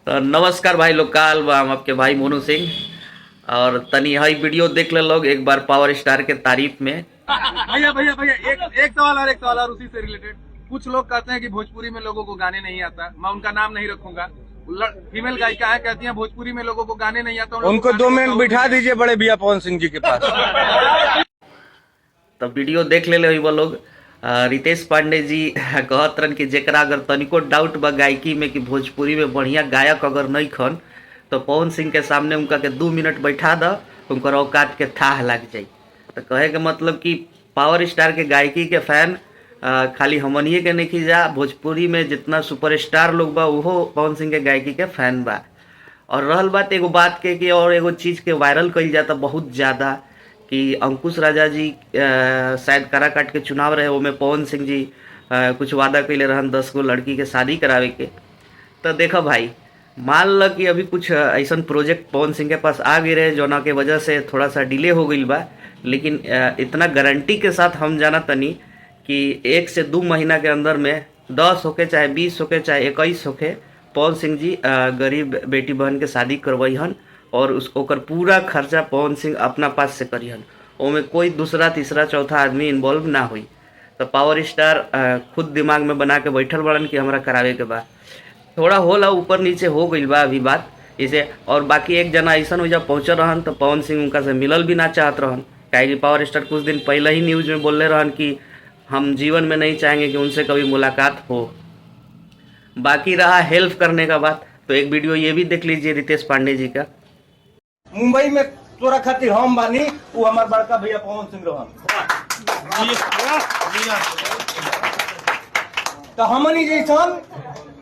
तो नमस्कार भाई लोकाल हम आपके भाई मोनू सिंह। और तनी हई वीडियो देख ले लोग एक बार पावर स्टार के तारीफ में। भैया भैया भैया एक सवाल और उसी से रिलेटेड। कुछ लोग कहते हैं कि भोजपुरी में लोगों को गाने नहीं आता। मैं उनका नाम नहीं रखूंगा। फीमेल गायिका है, कहती हैं भोजपुरी में लोगों को गाने नहीं आता। उनको 2 मिनट बिठा दीजिए बड़े भैया पवन सिंह जी के पास। तो वीडियो देख ले वो लोग। रितेश पांडे जी कहत रहन कि जेकरा अगर तनिको डाउट बा गायकी में कि भोजपुरी में बढ़िया गायक अगर नहीं खन तो पवन सिंह के सामने उनका के 2 मिनट बैठा द, उनकर औकात के थाह लग जाई। तो कहे के मतलब कि पावर स्टार के गायकी के फैन खाली हमनिए के नहीं जा, भोजपुरी में जितना सुपरस्टार लोग बा वो पवन सिंह के गायकी के फैन बा। और रहल बात एगो बात के कि और एगो चीज़ के वायरल कइल जाता बहुत ज़्यादा कि अंकुश राजा जी शायद काराकाट के चुनाव रहे, ओमे पवन सिंह जी कुछ वादा कैले रहन 10 गो लड़की के शादी करावे के। तो देखो भाई, मान ल कि अभी कुछ ऐसा प्रोजेक्ट पवन सिंह के पास आ गए रहे जोना के वजह से थोड़ा सा डिले हो गई बा, लेकिन इतना गारंटी के साथ हम जाना तनी कि 1 से 2 महीना के अंदर में 10 होके चाहे 20 होके चाहे 21 होके पवन सिंह जी गरीब बेटी बहन के शादी करवई हन और ओकर पूरा खर्चा पवन सिंह अपना पास से करिहन। ओमे कोई दूसरा तीसरा चौथा आदमी इन्वॉल्व ना हुई। तो पावर स्टार खुद दिमाग में बना के बैठल बड़न कि हमरा करावे के बा। थोड़ा होला ऊपर नीचे हो गई बा अभी बात इसे। और बाकी एक जना ऐसा हो जब पहुँचल रहन तो पवन सिंह उनका से मिलल भी ना चाहत रहन, काहे कि पावर स्टार कुछ दिन पहले ही न्यूज़ में बोले रहन कि हम जीवन में नहीं चाहेंगे कि उनसे कभी मुलाकात हो। बाकी रहा हेल्प करने का बात, तो एक वीडियो ये भी देख लीजिए रितेश पांडे जी का। मुंबई में तोरा खातिर हम बानी, वो हमार बड़का भैया पवन सिंह रहन। तो हमनी जैसन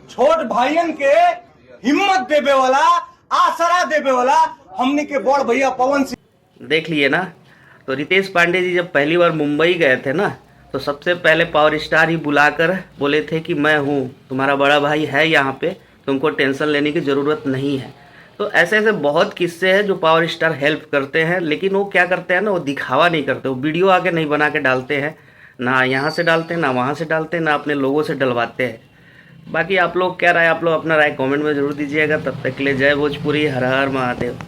छोट भाइयन के हिम्मत देवे वाला, आसरा देवे वाला हमनी के बड़ भैया पवन सिंह। देख लिए ना। तो रितेश पांडे जी जब पहली बार मुंबई गए थे ना, तो सबसे पहले पावर स्टार ही बुलाकर बोले थे कि मैं हूँ, तुम्हारा बड़ा भाई है यहाँ पे, तुमको टेंशन लेने की ज़रूरत नहीं है। तो ऐसे ऐसे बहुत किस्से हैं जो पावर स्टार हेल्प करते हैं, लेकिन वो क्या करते हैं ना, वो दिखावा नहीं करते, वो वीडियो आगे नहीं बना के डालते हैं, ना यहाँ से डालते हैं ना वहाँ से डालते हैं, ना अपने लोगों से डलवाते हैं। बाकी आप लोग क्या राय, आप लोग अपना राय कमेंट में ज़रूर दीजिएगा। तब तक के लिए जय भोजपुरी, हर हर महादेव।